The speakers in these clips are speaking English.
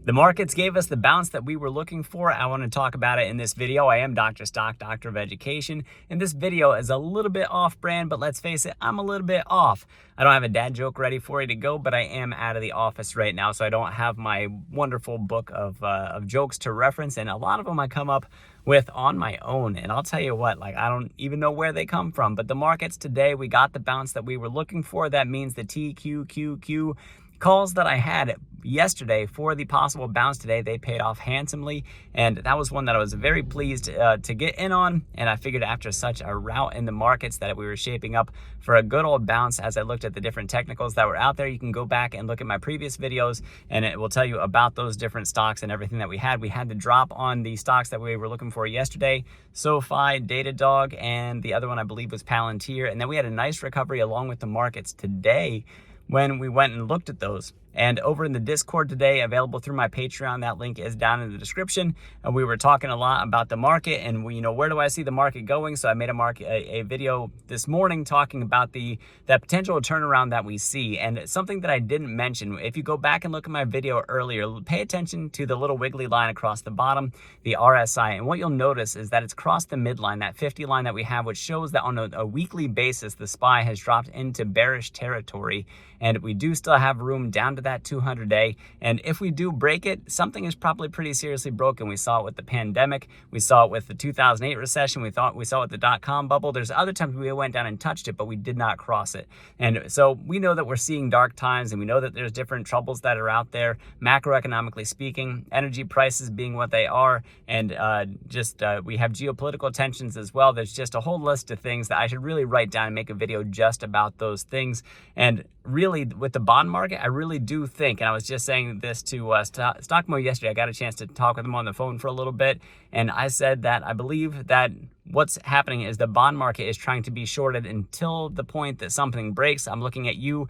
The markets gave us the bounce that we were looking for. I want to talk about it in this video. I am Dr. Stock, Doctor of Education, and this video is a little bit off brand, but let's face it, I'm a little bit off. I don't have a dad joke ready for you to go, but I am out of the office right now, so I don't have my wonderful book of jokes to reference, and a lot of them I come up with on my own. And I'll tell you what, like, I don't even know where they come from, but the markets today, we got the bounce that we were looking for. That means the TQQQ calls that I had yesterday for the possible bounce today, they paid off handsomely, and that was one that I was very pleased to get in on. And I figured after such a rout in the markets that we were shaping up for a good old bounce. As I looked at the different technicals that were out there, you can go back and look at my previous videos and it will tell you about those different stocks and everything that we had. We had the drop on the stocks that we were looking for yesterday: SoFi, DataDog, and the other one I believe was Palantir. And then we had a nice recovery along with the markets today when we went and looked at those. And over in the Discord today, available through my Patreon, that link is down in the description. And we were talking a lot about the market and where do I see the market going? So I made a video this morning talking about that potential turnaround that we see. And something that I didn't mention, if you go back and look at my video earlier, pay attention to the little wiggly line across the bottom, the RSI. And what you'll notice is that it's crossed the midline, that 50 line that we have, which shows that on a weekly basis, the SPY has dropped into bearish territory. And we do still have room down to that 200-day. And if we do break it, something is probably pretty seriously broken. We saw it with the pandemic. We saw it with the 2008 recession. We saw it with the dot-com bubble. There's other times we went down and touched it, but we did not cross it. And so we know that we're seeing dark times, and we know that there's different troubles that are out there, macroeconomically speaking, energy prices being what they are, and we have geopolitical tensions as well. There's just a whole list of things that I should really write down and make a video just about those things. And really, with the bond market, I really do think, and I was just saying this to Stockmo yesterday, I got a chance to talk with him on the phone for a little bit, and I said that I believe that what's happening is the bond market is trying to be shorted until the point that something breaks. I'm looking at you,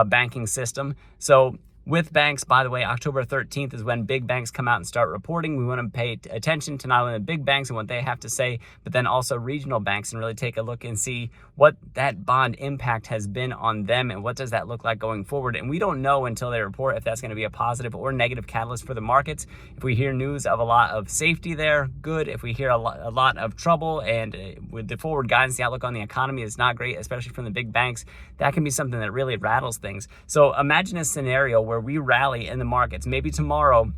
banking system. So with banks, by the way, October 13th is when big banks come out and start reporting. We want to pay attention to not only the big banks and what they have to say, but then also regional banks, and really take a look and see what that bond impact has been on them and what does that look like going forward. And we don't know until they report if that's going to be a positive or negative catalyst for the markets. If we hear news of a lot of safety there, good. If we hear a lot of trouble and with the forward guidance, the outlook on the economy is not great, especially from the big banks, that can be something that really rattles things. So imagine a scenario where we rally in the markets, maybe tomorrow,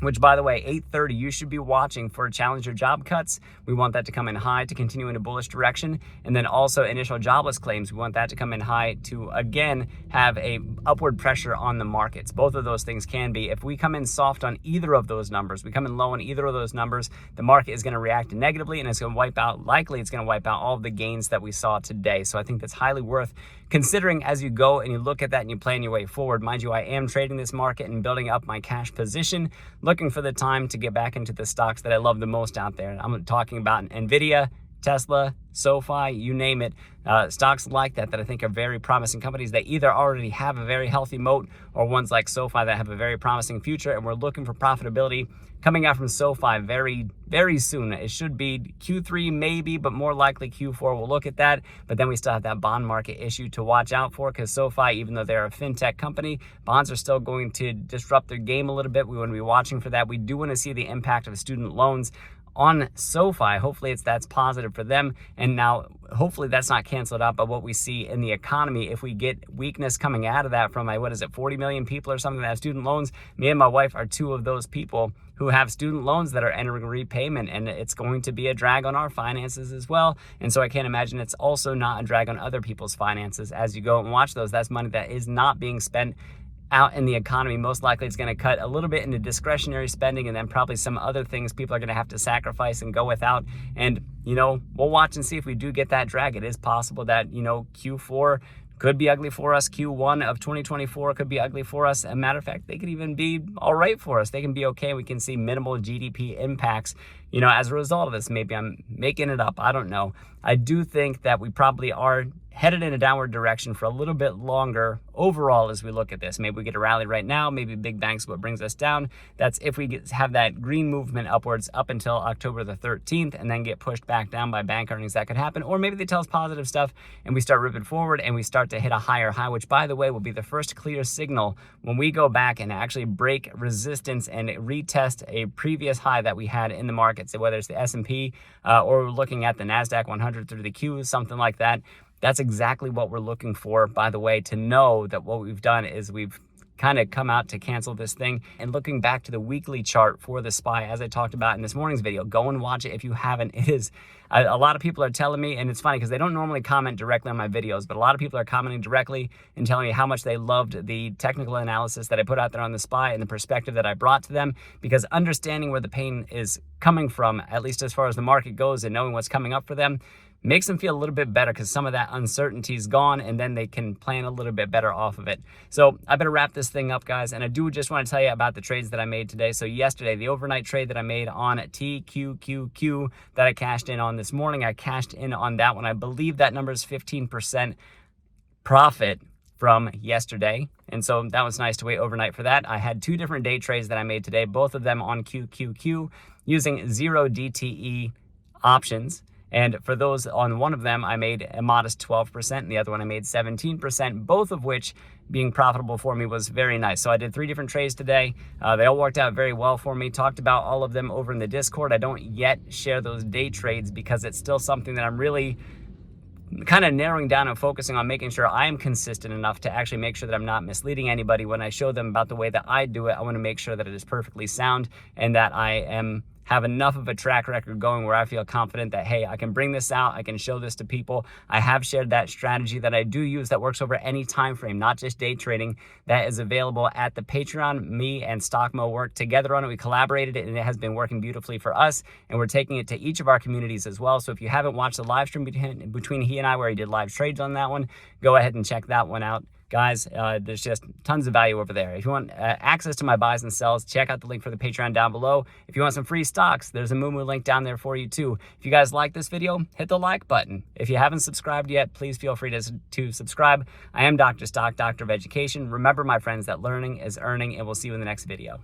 which, by the way, 8:30, you should be watching for challenger job cuts. We want that to come in high to continue in a bullish direction. And then also initial jobless claims. We want that to come in high to, again, have a upward pressure on the markets. Both of those things can be. If we come in soft on either of those numbers, we come in low on either of those numbers, the market is going to react negatively, and it's going to wipe out all of the gains that we saw today. So I think that's highly worth considering as you go and you look at that and you plan your way forward. Mind you, I am trading this market and building up my cash position, looking for the time to get back into the stocks that I love the most out there. I'm talking about Nvidia, Tesla, SoFi, you name it, stocks like that I think are very promising companies that either already have a very healthy moat, or ones like SoFi that have a very promising future. And we're looking for profitability coming out from SoFi very, very soon. It should be Q3 maybe, but more likely Q4. We'll look at that. But then we still have that bond market issue to watch out for, because SoFi, even though they're a fintech company, bonds are still going to disrupt their game a little bit. We want to be watching for that. We do want to see the impact of student loans on SoFi. Hopefully that's positive for them. And now hopefully that's not canceled out by what we see in the economy. If we get weakness coming out of that from 40 million people or something that have student loans, me and my wife are two of those people who have student loans that are entering repayment, and it's going to be a drag on our finances as well. And so I can't imagine it's also not a drag on other people's finances as you go and watch those. That's money that is not being spent out in the economy. Most likely it's going to cut a little bit into discretionary spending, and then probably some other things people are going to have to sacrifice and go without. And we'll watch and see if we do get that drag. It is possible that Q4 could be ugly for us. Q1 of 2024 could be ugly for us. As a matter of fact, they could even be all right for us. They can be okay. We can see minimal GDP impacts, as a result of this. Maybe I'm making it up. I don't know. I do think that we probably are headed in a downward direction for a little bit longer overall as we look at this. Maybe we get a rally right now, maybe big banks what brings us down. That's if we have that green movement upwards up until October the 13th and then get pushed back down by bank earnings. That could happen. Or maybe they tell us positive stuff and we start ripping forward and we start to hit a higher high, which by the way will be the first clear signal when we go back and actually break resistance and retest a previous high that we had in the market. So whether it's the S&P or we're looking at the NASDAQ 100 through the Qs, something like that. That's exactly what we're looking for, by the way, to know that what we've done is we've kind of come out to cancel this thing. And looking back to the weekly chart for the SPY, as I talked about in this morning's video, go and watch it if you haven't. It is, a lot of people are telling me, and it's funny because they don't normally comment directly on my videos, but a lot of people are commenting directly and telling me how much they loved the technical analysis that I put out there on the SPY and the perspective that I brought to them, because understanding where the pain is coming from, at least as far as the market goes, and knowing what's coming up for them, makes them feel a little bit better because some of that uncertainty is gone and then they can plan a little bit better off of it. So I better wrap this thing up, guys. And I do just want to tell you about the trades that I made today. So yesterday, the overnight trade that I made on TQQQ that I cashed in on this morning, I cashed in on that one. I believe that number is 15% profit from yesterday. And so that was nice to wait overnight for that. I had two different day trades that I made today, both of them on QQQ using 0 DTE options. And for those on one of them, I made a modest 12%, and the other one I made 17%, both of which being profitable for me was very nice. So I did 3 different trades today. They all worked out very well for me. Talked about all of them over in the Discord. I don't yet share those day trades because it's still something that I'm really kind of narrowing down and focusing on making sure I am consistent enough to actually make sure that I'm not misleading anybody. When I show them about the way that I do it, I want to make sure that it is perfectly sound and that I have enough of a track record going where I feel confident that, hey, I can bring this out, I can show this to people. I have shared that strategy that I do use that works over any time frame, not just day trading, that is available at the Patreon. Me and Stockmo worked together on it. We collaborated it and it has been working beautifully for us, and we're taking it to each of our communities as well. So if you haven't watched the live stream between he and I where he did live trades on that one, go ahead and check that one out. Guys, there's just tons of value over there. If you want access to my buys and sells, check out the link for the Patreon down below. If you want some free stocks, there's a Moomoo link down there for you too. If you guys like this video, hit the like button. If you haven't subscribed yet, please feel free to subscribe. I am Dr. Stock, Doctor of Education. Remember, my friends, that learning is earning, and we'll see you in the next video.